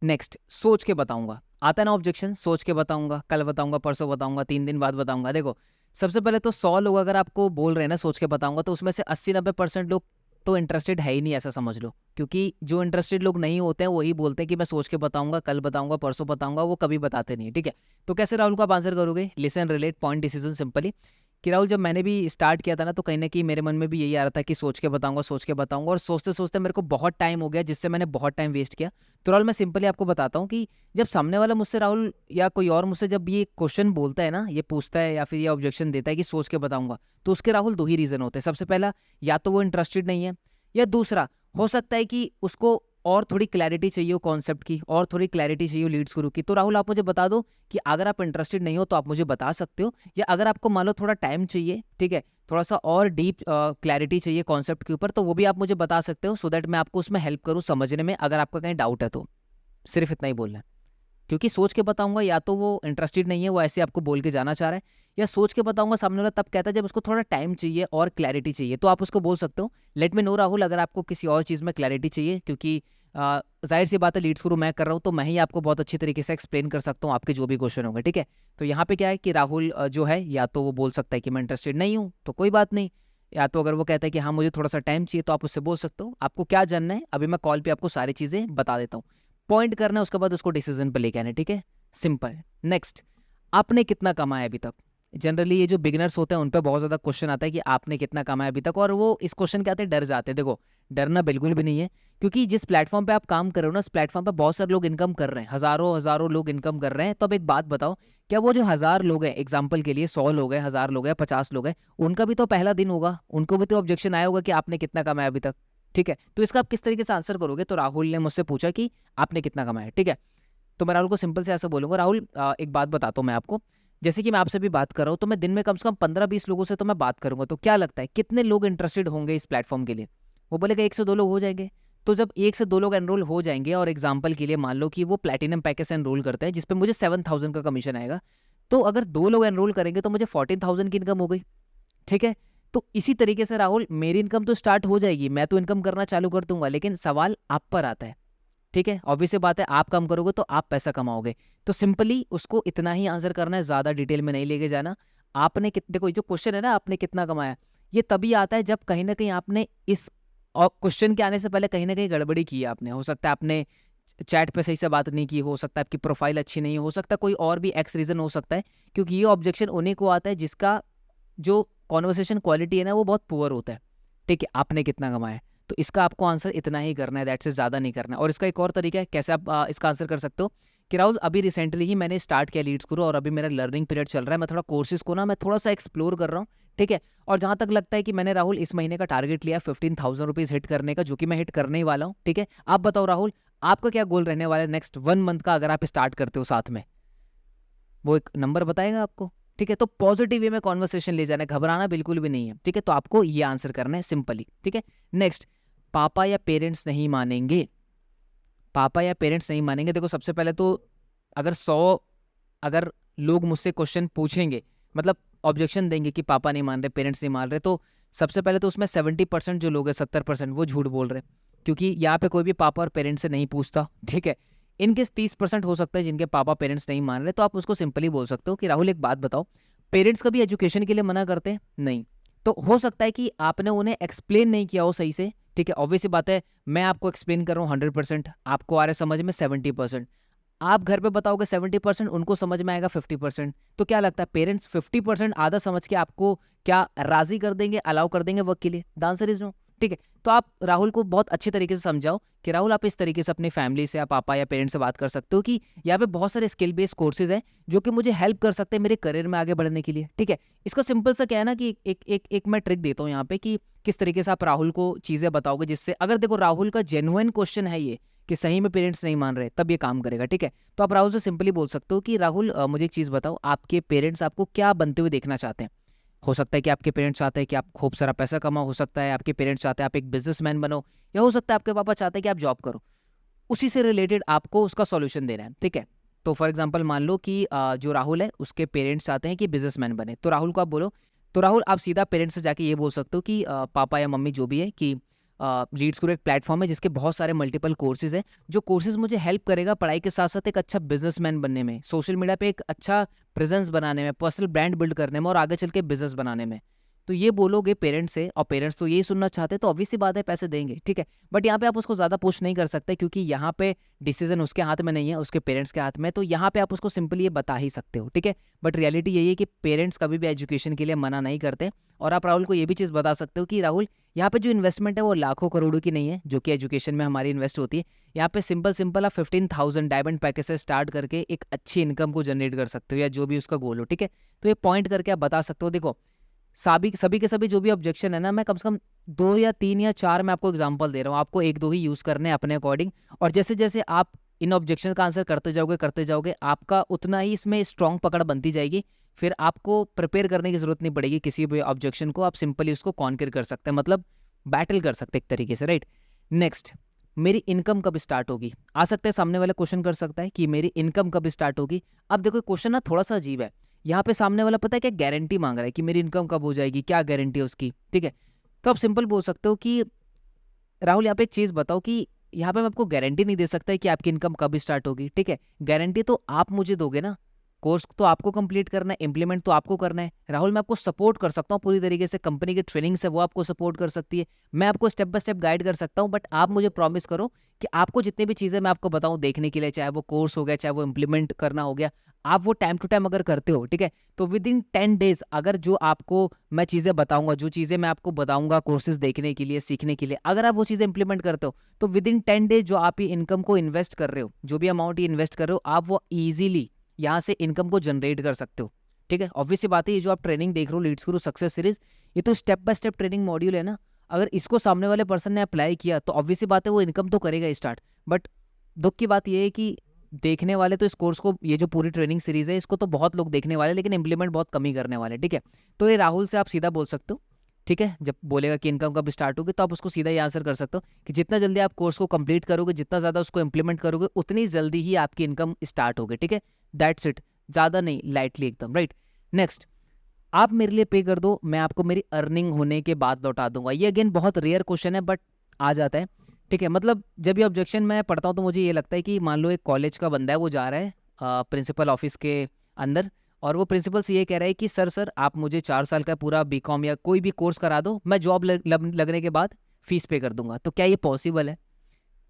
Next, सोच के बताऊंगा। आता है ना ऑब्जेक्शन, सोच के बताऊंगा, कल बताऊंगा, परसों बताऊंगा, 3 दिन बाद बताऊंगा। देखो, सबसे पहले तो 100 लोग अगर आपको बोल रहे हैं ना सोच के बताऊंगा, तो उसमें से 80-90% लोग तो इंटरेस्टेड है ही नहीं, ऐसा समझ लो। क्योंकि जो इंटरेस्टेड लोग नहीं होते हैं वही बोलते हैं कि मैं सोच के बताऊंगा, कल बताऊंगा, परसों बताऊंगा, वो कभी बताते नहीं है। ठीक है, तो कैसे राहुल को आप आंसर करोगे? Listen, relate, point, decision, simply. कि राहुल, जब मैंने भी स्टार्ट किया था ना, तो कहीं ना कहीं मेरे मन में भी यही आ रहा था कि सोच के बताऊंगा, सोच के बताऊंगा, और सोचते सोचते मेरे को बहुत टाइम हो गया, जिससे मैंने बहुत टाइम वेस्ट किया। तो राहुल, मैं सिंपली आपको बताता हूँ कि जब सामने वाला मुझसे, राहुल या कोई और मुझसे जब ये क्वेश्चन बोलता है ना, ये पूछता है या फिर ये ऑब्जेक्शन देता है कि सोच के बताऊंगा, तो उसके राहुल दो ही रीजन होते हैं। सबसे पहला, या तो वो इंटरेस्टेड नहीं है, या दूसरा हो सकता है कि उसको और थोड़ी क्लैरिटी चाहिए हो कॉन्सेप्ट की, और थोड़ी क्लैरिटी चाहिए हो लीड्स गुरु की। तो राहुल, आप मुझे बता दो कि अगर आप इंटरेस्टेड नहीं हो तो आप मुझे बता सकते हो, या अगर आपको मान लो थोड़ा टाइम चाहिए, ठीक है, थोड़ा सा और डीप क्लैरिटी चाहिए कॉन्सेप्ट के ऊपर, तो वो भी आप मुझे बता सकते हो, सो दैट मैं आपको उसमें हेल्प करूँ समझने में, अगर आपका कहीं डाउट है तो। सिर्फ इतना ही बोलना है। क्योंकि सोच के बताऊंगा, या तो वो इंटरेस्टेड नहीं है, वो ऐसे आपको बोल के जाना चाह रहा है, या सोच के बताऊंगा सामने वाला तब कहता है जब उसको थोड़ा टाइम चाहिए और क्लैरिटी चाहिए। तो आप उसको बोल सकते हो, लेट मी नो राहुल, अगर आपको किसी और चीज़ में क्लैरिटी चाहिए, क्योंकि जाहिर सी बात है लीड्स गुरु मैं कर रहा हूँ, तो मैं ही आपको बहुत अच्छी तरीके से एक्सप्लेन कर सकता हूँ आपके जो भी क्वेश्चन होंगे। ठीक है, तो यहाँ पे क्या है कि राहुल जो है, या तो वो बोल सकता है कि मैं इंटरेस्टेड नहीं हूँ, तो कोई बात नहीं, या तो अगर वो कहता है कि हाँ मुझे थोड़ा सा टाइम चाहिए, तो आप उससे बोल सकते हो आपको क्या जानना है, अभी मैं कॉल पे आपको सारी चीज़ें बता देता हूँ। पॉइंट करना है, उसके बाद उसको डिसीजन पे लेके आना है। ठीक है, सिंपल। नेक्स्ट, आपने कितना कमाया अभी तक? जनरली ये जो बिगिनर्स होते हैं उन पे बहुत ज़्यादा क्वेश्चन आता है कि आपने कितना कमाया अभी तक, और वो इस क्वेश्चन के आते डर जाते हैं। देखो, डरना बिल्कुल भी नहीं है, क्योंकि जिस प्लेटफॉर्म पे आप काम कर रहे हो ना, उस प्लेटफॉर्म पे बहुत सारे लोग इनकम कर रहे हैं, हज़ारों हज़ारों लोग इनकम कर रहे हैं। तो अब एक बात बताओ, क्या वो जो 1000 लोग हैं, एग्जाम्पल के लिए 100 लोग हैं, 1000 लोग हैं, 50 लोग हैं, उनका भी तो पहला दिन होगा, उनको भी तो ऑब्जेक्शन आया होगा कि आपने कितना कमाया अभी तक। ठीक है, तो इसका आप किस तरीके से आंसर करोगे? तो राहुल ने मुझसे पूछा कि आपने कितना कमाया। ठीक है, तो मैं राहुल को सिंपल से ऐसा बोलूंगा, राहुल एक बात बताता हूँ मैं आपको, जैसे कि मैं आपसे भी बात कर रहा हूँ, तो मैं दिन में कम से कम 15-20 लोगों से तो मैं बात करूंगा। तो क्या लगता है कितने लोग इंटरेस्टेड होंगे इस प्लेटफॉर्म के लिए? वो बोलेगा 1 से 2 लोग हो जाएंगे। तो जब 1 से 2 लोग एनरोल हो जाएंगे, और एग्जाम्पल के लिए मान लो कि वो प्लेटिनम पैकेज से एनरोल करते हैं जिसपे मुझे 7000 का कमीशन आएगा, तो अगर 2 लोग एनरोल करेंगे तो मुझे 14,000 की इनकम हो गई। ठीक है, तो इसी तरीके से राहुल, मेरी इनकम तो स्टार्ट हो जाएगी, मैं तो इनकम करना चालू कर दूंगा, लेकिन सवाल आप पर आता है। ठीक है, ऑब्वियस सी बात है, आप काम करोगे तो आप पैसा कमाओगे। तो सिंपली उसको इतना ही आंसर करना है, ज्यादा डिटेल में नहीं लेके जाना। आपने कितने, कोई जो क्वेश्चन है ना आपने कितना कमाया, ये तभी आता है जब कहीं ना कहीं आपने इस क्वेश्चन के आने से पहले कहीं ना कहीं गड़बड़ी की है आपने। हो सकता है आपने चैट पे सही से बात नहीं की, हो सकता है आपकी प्रोफाइल अच्छी नहीं हो सकता, कोई और भी एक्स रीजन हो सकता है। क्योंकि ये ऑब्जेक्शन उन्हीं को आता है जिसका जो कॉन्वर्सेशन क्वालिटी है ना वो बहुत पुअर होता है। ठीक है, आपने कितना कमाया, तो इसका आपको आंसर इतना ही करना है, दैट से ज़्यादा नहीं करना है। और इसका एक और तरीका है कैसे आप इसका आंसर कर सकते हो कि राहुल, अभी रिसेंटली ही मैंने स्टार्ट किया लीड्स गुरु, और अभी मेरा लर्निंग पीरियड चल रहा है, मैं थोड़ा कोर्सेज को ना मैं थोड़ा सा एक्सप्लोर कर रहा हूँ। ठीक है, और जहाँ तक लगता है कि मैंने राहुल इस महीने का टारगेट लिया 15,000 रुपीज़ हिट करने का, जो कि मैं हिट करने ही वाला हूँ। ठीक है, आप बताओ राहुल, आपका क्या गोल रहने वाला है नेक्स्ट 1 मंथ का, अगर आप स्टार्ट करते हो साथ में? वो एक नंबर बताएगा आपको। ठीक है, तो पॉजिटिव वे में कॉन्वर्सेशन ले जाना है, घबराना बिल्कुल भी नहीं है। ठीक है, तो आपको ये आंसर करना है सिंपली। ठीक है, नेक्स्ट, पापा या पेरेंट्स नहीं मानेंगे। पापा या पेरेंट्स नहीं मानेंगे, देखो सबसे पहले तो अगर 100 अगर लोग मुझसे क्वेश्चन पूछेंगे, मतलब ऑब्जेक्शन देंगे कि पापा नहीं मान रहे, पेरेंट्स नहीं मान रहे, तो सबसे पहले तो उसमें 70% जो लोग हैं, 70% वो झूठ बोल रहे हैं, क्योंकि यहाँ पे कोई भी पापा और पेरेंट्स से नहीं पूछता। ठीक है, इनके 30% हो सकता है जिनके पापा पेरेंट्स नहीं मान रहे, तो आप उसको सिंपली बोल सकते हो कि राहुल एक बात बताओ, पेरेंट्स कभी एजुकेशन के लिए मना करते हैं? नहीं। तो हो सकता है कि आपने उन्हें एक्सप्लेन नहीं किया हो सही से। ठीक है, ऑब्वियस सी बात है, मैं आपको एक्सप्लेन कर रहा हूँ 100%, आपको आ रहा है समझ में 70%, आप घर पे बताओगे 70%, उनको समझ में आएगा 50%। तो क्या लगता है पेरेंट्स 50% आधा समझ के आपको क्या राजी कर देंगे, अलाउ कर देंगे वर्क के लिए? The answer is no. ठीक है, तो आप राहुल को बहुत अच्छे तरीके से समझाओ कि राहुल, आप इस तरीके से अपनी फैमिली से या पापा या पेरेंट्स से बात कर सकते हो कि यहाँ पे बहुत सारे स्किल बेस्ड कोर्सेज हैं जो कि मुझे हेल्प कर सकते हैं मेरे करियर में आगे बढ़ने के लिए। ठीक है, इसका सिंपल सा क्या है ना कि एक मैं ट्रिक देता हूँ यहाँ पे कि किस तरीके से आप राहुल को चीजें बताओगे, जिससे अगर देखो राहुल का जेन्युइन क्वेश्चन है ये कि सही में पेरेंट्स नहीं मान रहे, तब ये काम करेगा। ठीक है, तो आप राहुल से सिंपली बोल सकते हो कि राहुल, मुझे एक चीज़ बताओ, आपके पेरेंट्स आपको क्या बनते हुए देखना चाहते हैं? हो सकता है कि आपके पेरेंट्स चाहते हैं कि आप खूब सारा पैसा कमाओ, हो सकता है आपके पेरेंट्स चाहते हैं आप एक बिजनेसमैन बनो, या हो सकता है आपके पापा चाहते हैं कि आप जॉब करो। उसी से रिलेटेड आपको उसका सॉल्यूशन देना है। ठीक है, तो फॉर एग्जांपल मान लो कि जो राहुल है उसके पेरेंट्स चाहते हैं कि बिजनेसमैन बने, तो राहुल को आप बोलो, तो राहुल आप सीधा पेरेंट्स से जाके ये बोल सकते हो कि पापा या मम्मी जो भी है कि लीड्स गुरु एक प्लेटफॉर्म है जिसके बहुत सारे मल्टीपल कोर्सेज हैं, जो कोर्सेज मुझे हेल्प करेगा पढ़ाई के साथ साथ एक अच्छा बिजनेसमैन बनने में, सोशल मीडिया पे एक अच्छा प्रेजेंस बनाने में, पर्सनल ब्रांड बिल्ड करने में और आगे चल के बिजनेस बनाने में। तो ये बोलोगे पेरेंट्स से, और पेरेंट्स तो यही सुनना चाहते हैं, तो ऑब्वियस सी बात है पैसे देंगे, ठीक है। बट यहाँ पे आप उसको ज़्यादा पुश नहीं कर सकते क्योंकि यहाँ पे डिसीजन उसके हाथ में नहीं है, उसके पेरेंट्स के हाथ में। तो यहाँ पे आप उसको सिंपली ये बता ही सकते हो, ठीक है। बट रियलिटी यही है कि पेरेंट्स कभी भी एजुकेशन के लिए मना नहीं करते। और आप राहुल को ये भी चीज़ बता सकते हो कि राहुल, यहाँ पे जो इन्वेस्टमेंट है वो लाखों करोड़ों की नहीं है जो कि एजुकेशन में हमारी इन्वेस्ट होती है। यहाँ पे सिंपल आप 15,000 डायमंड पैकेज से स्टार्ट करके एक अच्छी इनकम को जनरेट कर सकते हो, या जो भी उसका गोल हो, ठीक है। तो ये पॉइंट करके आप बता सकते हो। देखो सभी के सभी जो भी ऑब्जेक्शन है ना, मैं कम से कम 2 या 3 या 4 मैं आपको एग्जांपल दे रहा हूँ, आपको 1-2 ही यूज़ करने हैं अपने अकॉर्डिंग। और जैसे जैसे आप इन ऑब्जेक्शन का आंसर करते जाओगे आपका उतना ही इसमें स्ट्रॉन्ग पकड़ बनती जाएगी। फिर आपको प्रिपेयर करने की जरूरत नहीं पड़ेगी किसी भी ऑब्जेक्शन को, आप सिंपली उसको कॉन्कर कर सकते हैं, मतलब बैटल कर सकते हैं एक तरीके से, राइट। नेक्स्ट, मेरी इनकम कब स्टार्ट होगी, आ सकता है सामने वाला क्वेश्चन कर सकता है कि मेरी इनकम कब स्टार्ट होगी। अब देखो क्वेश्चन ना थोड़ा सा अजीब है, यहाँ पे सामने वाला पता है क्या गारंटी मांग रहा है कि मेरी इनकम कब हो जाएगी, क्या गारंटी है उसकी, ठीक है। तो आप सिंपल बोल सकते हो कि राहुल यहाँ पे एक चीज़ बताओ कि यहाँ पे मैं आपको गारंटी नहीं दे सकता कि आपकी इनकम कब स्टार्ट होगी, ठीक है। गारंटी तो आप मुझे दोगे ना, कोर्स तो आपको कंप्लीट करना है, इंप्लीमेंट तो आपको करना है। राहुल मैं आपको सपोर्ट कर सकता हूँ पूरी तरीके से, कंपनी की ट्रेनिंग्स है वो आपको सपोर्ट कर सकती है, मैं आपको स्टेप बाय स्टेप गाइड कर सकता हूँ। बट आप मुझे प्रॉमिस करो कि आपको जितनी भी चीज़ें मैं आपको बताऊँ देखने के लिए, चाहे वो कोर्स हो गया, चाहे वो इंप्लीमेंट करना हो गया, आप वो टाइम टू टाइम अगर करते हो, ठीक है, तो विद इन 10 डेज अगर जो आपको मैं चीज़ें बताऊंगा, जो चीज़ें मैं आपको बताऊंगा कोर्सेज देखने के लिए, सीखने के लिए, अगर आप वो चीज़ें इंप्लीमेंट करते हो तो विद इन 10 डेज जो आप ये इनकम को इन्वेस्ट कर रहे हो, जो भी अमाउंट ये इन्वेस्ट कर रहे हो, आप वो ईजिली यहाँ से इनकम को जनरेट कर सकते हो, ठीक है। ऑब्वियस सी बात है, ये जो आप ट्रेनिंग देख रहे हो लीड्स गुरु सक्सेस सीरीज, ये तो step by step training module है ना। अगर इसको सामने वाले पर्सन ने अप्लाई किया तो ऑब्वियस सी बात है वो इनकम तो करेगा स्टार्ट। बट दुख की बात ये है कि देखने वाले तो इस कोर्स को, ये जो पूरी ट्रेनिंग सीरीज है इसको तो बहुत लोग देखने वाले, लेकिन इंप्लीमेंट बहुत कम ही करने वाले, ठीक है। तो ये राहुल से आप सीधा बोल सकते हो, ठीक है। जब बोलेगा कि इनकम कब स्टार्ट होगी तो आप उसको सीधा ये आंसर कर सकते हो कि जितना जल्दी आप कोर्स को कंप्लीट करोगे, जितना ज़्यादा उसको इंप्लीमेंट करोगे, उतनी जल्दी ही आपकी इनकम स्टार्ट होगी, ठीक है। दैट्स इट, ज़्यादा नहीं, लाइटली एकदम, राइट। नेक्स्ट, आप मेरे लिए पे कर दो, मैं आपको मेरी अर्निंग होने के बाद लौटा दूंगा। ये अगेन बहुत रेयर क्वेश्चन है बट आ जाता है, ठीक है। मतलब जब ये ऑब्जेक्शन मैं पढ़ता हूँ तो मुझे ये लगता है कि मान लो एक कॉलेज का बंदा है, वो जा रहा है प्रिंसिपल ऑफिस के अंदर, और वो प्रिंसिपल से ये कह रहा है कि सर आप मुझे 4 साल का पूरा बीकॉम या कोई भी कोर्स करा दो, मैं जॉब लगने के बाद फीस पे कर दूंगा। तो क्या ये पॉसिबल है?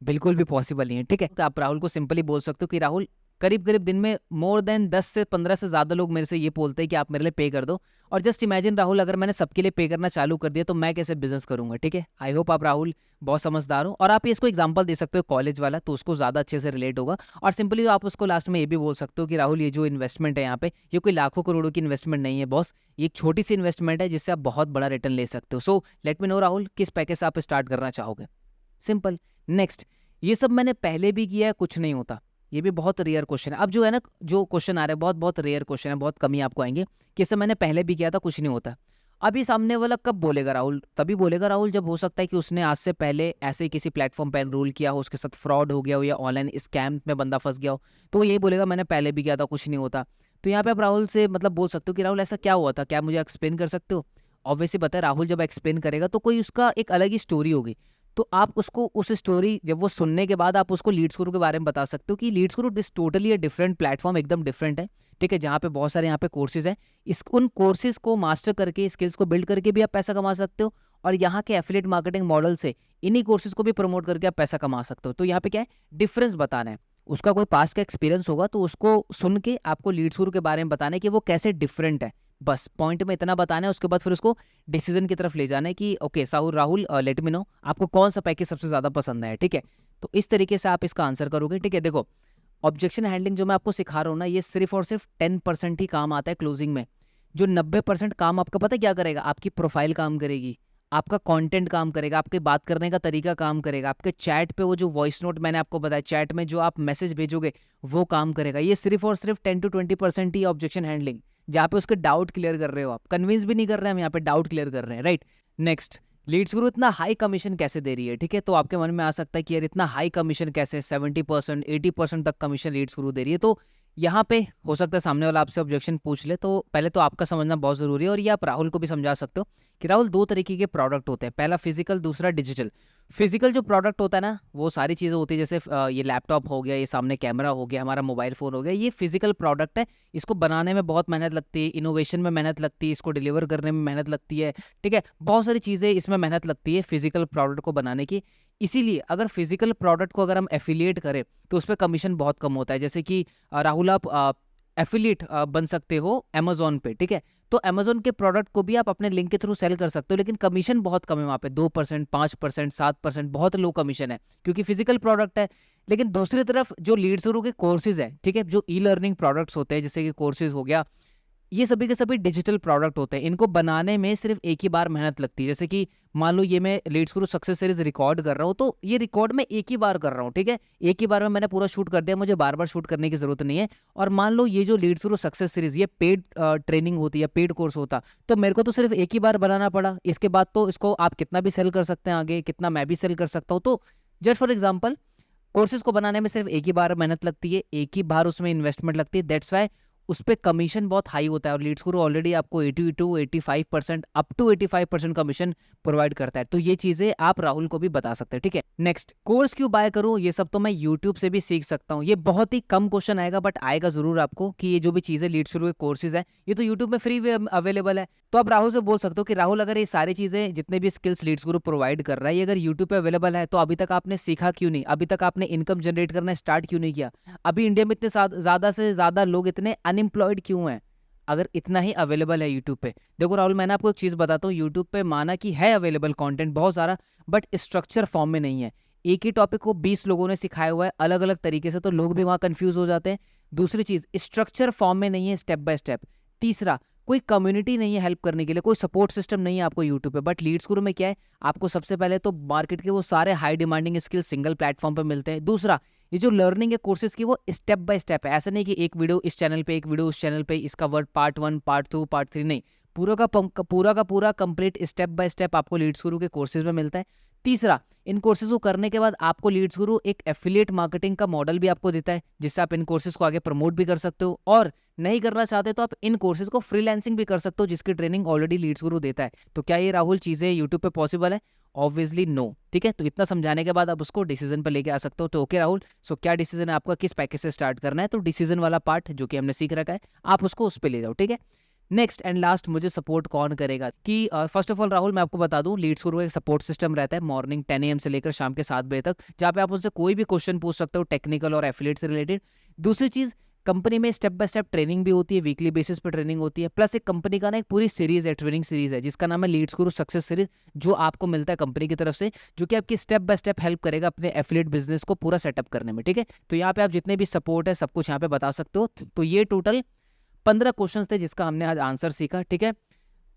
बिल्कुल भी पॉसिबल नहीं है, ठीक है। तो आप राहुल को सिंपली बोल सकते हो कि राहुल, करीब करीब दिन में मोर देन 10 से 15 से ज़्यादा लोग मेरे से ये बोलते हैं कि आप मेरे लिए पे कर दो। और जस्ट इमेजिन राहुल, अगर मैंने सबके लिए पे करना चालू कर दिया तो मैं कैसे बिजनेस करूंगा, ठीक है। आई होप आप राहुल बहुत समझदार हो। और आप इसको एग्जांपल दे सकते हो कॉलेज वाला, तो उसको ज़्यादा अच्छे से रिलेट होगा। और सिंपली आप उसको लास्ट में ये भी बोल सकते हो कि राहुल, ये जो इन्वेस्टमेंट है यहाँ पे, ये कोई लाखों करोड़ों की इन्वेस्टमेंट नहीं है बॉस, ये एक छोटी सी इन्वेस्टमेंट है जिससे आप बहुत बड़ा रिटर्न ले सकते हो। So let me know Rahul, किस पैकेज से आप स्टार्ट करना चाहोगे, सिंपल। नेक्स्ट, ये सब मैंने पहले भी किया है, कुछ नहीं होता। ये भी बहुत रेयर क्वेश्चन है। अब जो है ना, जो क्वेश्चन आ रहा है बहुत बहुत रेयर क्वेश्चन है, बहुत कम ही आपको आएंगे कि ये सब मैंने पहले भी किया था, कुछ नहीं होता। अभी सामने वाला कब बोलेगा राहुल? तभी बोलेगा राहुल जब हो सकता है कि उसने आज से पहले ऐसे ही किसी प्लेटफॉर्म पर एनरोल किया हो, उसके साथ फ्रॉड हो गया हो या ऑनलाइन स्कैम में बंदा फंस गया हो, तो वो यही बोलेगा मैंने पहले भी किया था, कुछ नहीं होता। तो यहाँ पे आप राहुल से मतलब बोल सकते हो कि राहुल ऐसा क्या हुआ था, क्या मुझे एक्सप्लेन कर सकते हो? ऑब्वियसली पता है, राहुल जब एक्सप्लेन करेगा तो कोई उसका एक अलग ही स्टोरी होगी, तो आप उसको उस स्टोरी जब वो सुनने के बाद आप उसको लीड्स गुरु के बारे में बता सकते हो कि Leeds Guru is totally a different platform, एकदम डिफरेंट है, ठीक है। जहाँ पे बहुत सारे यहाँ पे कोर्सेज हैं, उन कोर्सेज को मास्टर करके, स्किल्स को बिल्ड करके भी आप पैसा कमा सकते हो, और यहाँ के एफिलिएट मार्केटिंग मॉडल से इन्हीं कोर्सेज को भी प्रमोट करके आप पैसा कमा सकते हो। तो यहाँ पे क्या है, डिफरेंस बताना है। उसका कोई पास्ट का एक्सपीरियंस होगा तो उसको सुन के आपको लीड्स गुरु के बारे में बताना है कि वो कैसे डिफरेंट है, बस पॉइंट में इतना बताना है। उसके बाद फिर उसको डिसीजन की तरफ ले जाना है कि okay Sahu Rahul, let me know आपको कौन सा पैकेज सबसे ज़्यादा पसंद है, ठीक है। तो इस तरीके से आप इसका आंसर करोगे, ठीक है। देखो, ऑब्जेक्शन हैंडलिंग जो मैं आपको सिखा रहा हूँ ना, ये सिर्फ और सिर्फ 10% ही काम आता है क्लोजिंग में। जो 90% काम आपका पता क्या करेगा, आपकी प्रोफाइल काम करेगी, आपका कंटेंट काम करेगा, आपके बात करने का तरीका काम करेगा, आपके चैट पे वो जो वॉइस नोट मैंने आपको बताया, चैट में जो आप मैसेज भेजोगे वो काम करेगा। ये सिर्फ और सिर्फ 10 to 20% ही ऑब्जेक्शन हैंडलिंग, जहाँ पे उसके डाउट क्लियर कर रहे हो आप, कन्विंस भी नहीं कर रहे हैं हम, यहाँ पे डाउट क्लियर कर रहे हैं, राइट। नेक्स्ट, लीड्स गुरु इतना हाई कमीशन कैसे दे रही है, ठीक है। तो आपके मन में आ सकता है कि यार इतना हाई कमीशन कैसे, 70% 80% तक कमीशन लीड्स गुरु दे रही है। तो यहाँ पे हो सकता है सामने वाला आपसे ऑब्जेक्शन पूछ ले, तो पहले तो आपका समझना बहुत जरूरी है। और ये आप राहुल को भी समझा सकते हो कि राहुल, 2 तरीके के प्रोडक्ट होते हैं, पहला फिजिकल, दूसरा डिजिटल। फिजिकल जो प्रोडक्ट होता है ना, वो सारी चीज़ें होती है, जैसे ये लैपटॉप हो गया, ये सामने कैमरा हो गया, हमारा मोबाइल फ़ोन हो गया, ये फिजिकल प्रोडक्ट है। इसको बनाने में बहुत मेहनत लगती है, इनोवेशन में मेहनत लगती है, इसको डिलीवर करने में मेहनत लगती है, ठीक है? बहुत सारी चीज़ें इसमें मेहनत लगती है फिजिकल प्रोडक्ट को बनाने की। इसीलिए अगर फिजिकल प्रोडक्ट को अगर हम एफिलिएट करें तो उस पे कमीशन बहुत कम होता है। जैसे कि राहुल, आप एफिलिएट बन सकते हो अमेज़न पे, ठीक है? तो अमेज़न के प्रोडक्ट को भी आप अपने लिंक के थ्रू सेल कर सकते हो, लेकिन कमीशन बहुत कम है वहाँ पे, 2%, 5%, 7%, बहुत लो कमीशन है, क्योंकि फिजिकल प्रोडक्ट है। लेकिन दूसरी तरफ जो लीड्स गुरु के कोर्सेज़ हैं, ठीक है? जो ई-लर्निंग प्रोडक्ट्स होते हैं, जैसे कि कोर्सेज़ हो गया, ये सभी के सभी डिजिटल प्रोडक्ट होते हैं। इनको बनाने में सिर्फ एक ही बार मेहनत लगती है। जैसे कि मान लो ये मैं लीड्स गुरु सक्सेस सीरीज रिकॉर्ड कर रहा हूँ, तो ये रिकॉर्ड मैं एक ही बार कर रहा हूँ, ठीक है? एक ही बार में मैंने पूरा शूट कर दिया, मुझे बार बार शूट करने की जरूरत नहीं है। और मान लो ये जो लीड्स गुरु सक्सेस सीरीज ये पेड ट्रेनिंग होती है, पेड कोर्स होता, तो मेरे को तो सिर्फ एक ही बार बनाना पड़ा। इसके बाद तो इसको आप कितना भी सेल कर सकते हैं, आगे कितना मैं भी सेल कर सकता हूँ। तो जस्ट फॉर एग्जाम्पल, कोर्सेज को बनाने में सिर्फ एक ही बार मेहनत लगती है, एक ही बार उसमें इन्वेस्टमेंट लगती है, दैट्स वाई उस पे कमीशन बहुत हाई होता है। और लीड्स गुरु ऑलरेडी आपको 85% अप टू 85% कमीशन प्रोवाइड करता है। तो ये चीजें आप राहुल को भी बता सकते हैं, ठीक है? नेक्स्ट, कोर्स क्यों बाय करूं? ये सब तो मैं यूट्यूब से भी सीख सकता हूँ। ये बहुत ही कम क्वेश्चन आएगा, बट आएगा जरूर आपको, कि ये जो भी चीजें लीड्स गुरु के कोर्सेज है ये तो यूट्यूब में फ्री अवेलेबल है। तो आप राहुल से बोल सकते हो कि राहुल, अगर ये सारी चीजें जितने भी स्किल्स लीड्स गुरु प्रोवाइड कर रहा है, ये अगर यूट्यूब पे अवेलेबल है, तो अभी तक आपने सीखा क्यों नहीं? अभी तक आपने इनकम जनरेट करना स्टार्ट क्यों नहीं किया? अभी इंडिया में इतने ज्यादा से ज्यादा लोग इतने अनएम्प्लॉयड क्यों हैं, अगर इतना ही अवेलेबल है यूट्यूब पे? देखो राहुल, मैंने आपको एक चीज बताता हूँ, यूट्यूब पे माना कि है अवेलेबल कंटेंट बहुत सारा, बट स्ट्रक्चर फॉर्म में नहीं है। एक ही टॉपिक को 20 लोगों ने सिखाया हुआ है अलग अलग तरीके से, तो लोग भी वहां कंफ्यूज हो जाते हैं। दूसरी चीज, स्ट्रक्चर फॉर्म में नहीं है, स्टेप बाय स्टेप। तीसरा, कोई कम्युनिटी नहीं है हेल्प करने के लिए, कोई सपोर्ट सिस्टम नहीं है आपको यूट्यूब पे। बट लीड्स गुरु में क्या है, आपको सबसे पहले तो मार्केट के वो सारे high demanding skill single platform पे मिलते हैं। दूसरा, ये जो लर्निंग है कोर्सेज की, वो स्टेप बाय स्टेप है। ऐसा नहीं कि एक वीडियो इस चैनल पे, एक वीडियो उस चैनल पे, इसका वर्ड पार्ट 1, पार्ट 2, पार्ट 3, नहीं, पूरा का पूरा कंप्लीट स्टेप बाय स्टेप आपको लीड्स गुरु के कोर्सेज में मिलता है। तीसरा, इन कोर्सेज को करने के बाद आपको लीड्स गुरु एक एफिलिएट मार्केटिंग का मॉडल भी आपको देता है, जिससे आप इन कोर्सेज को आगे प्रमोट भी कर सकते हो। और नहीं करना चाहते तो आप इन कोर्सेज को फ्रीलांसिंग भी कर सकते हो, जिसकी ट्रेनिंग ऑलरेडी लीड्स गुरु देता है। तो क्या ये राहुल चीजें यूट्यूब पे पॉसिबल है? ऑब्वियसली नो, ठीक है? तो इतना समझाने के बाद आप उसको डिसीजन पर लेके आ सकते हो। तो ओके राहुल, सो क्या डिसीजन है आपका, किस पैकेज से स्टार्ट करना है? तो डिसीजन वाला पार्ट जो कि हमने सीख रखा है, आप उसको उस पर ले जाओ, ठीक है? नेक्स्ट एंड लास्ट, मुझे सपोर्ट कौन करेगा? कि फर्स्ट ऑफ ऑल राहुल, मैं आपको बता दूं, लीड्स गुरु एक सपोर्ट सिस्टम रहता है मॉर्निंग 10 AM से लेकर शाम के 7 बजे तक, जहाँ पे आप उनसे कोई भी क्वेश्चन पूछ सकते हो टेक्निकल और एफिलिएट से रिलेटेड। दूसरी चीज, कंपनी में स्टेप बाय स्टेप ट्रेनिंग भी होती है, वीकली बेसिस पे ट्रेनिंग होती है। प्लस एक कंपनी का ना एक पूरी सीरीज है, ट्रेनिंग सीरीज है, जिसका नाम है लीड्स गुरु सक्सेस सीरीज, जो आपको मिलता है कंपनी की तरफ से, जो कि आपकी स्टेप बाय स्टेप हेल्प करेगा अपने एफिलिएट बिजनेस को पूरा सेटअप करने में, ठीक है? तो यहाँ पे आप जितने भी सपोर्ट है सब कुछ यहाँ पे बता सकते हो। तो ये टोटल 15 क्वेश्चन थे जिसका हमने आज आंसर सीखा, ठीक है?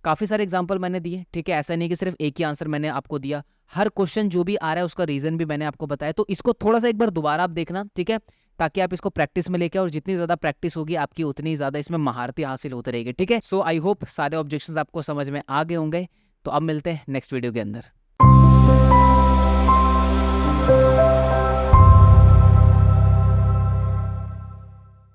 काफी सारे एग्जाम्पल मैंने दिए, ठीक है? ऐसा नहीं कि सिर्फ एक ही आंसर मैंने आपको दिया, हर क्वेश्चन जो भी आ रहा है उसका रीजन भी मैंने आपको बताया। तो इसको थोड़ा सा एक बार दोबारा आप देखना, ठीक है? ताकि आप इसको प्रैक्टिस में लेके, और जितनी ज्यादा प्रैक्टिस होगी आपकी उतनी ज्यादा इसमें महारती हासिल होती रहेगी, ठीक है? सो आई होप सारे ऑब्जेक्शंस आपको समझ में आ गए होंगे। तो अब मिलते हैं नेक्स्ट वीडियो के अंदर।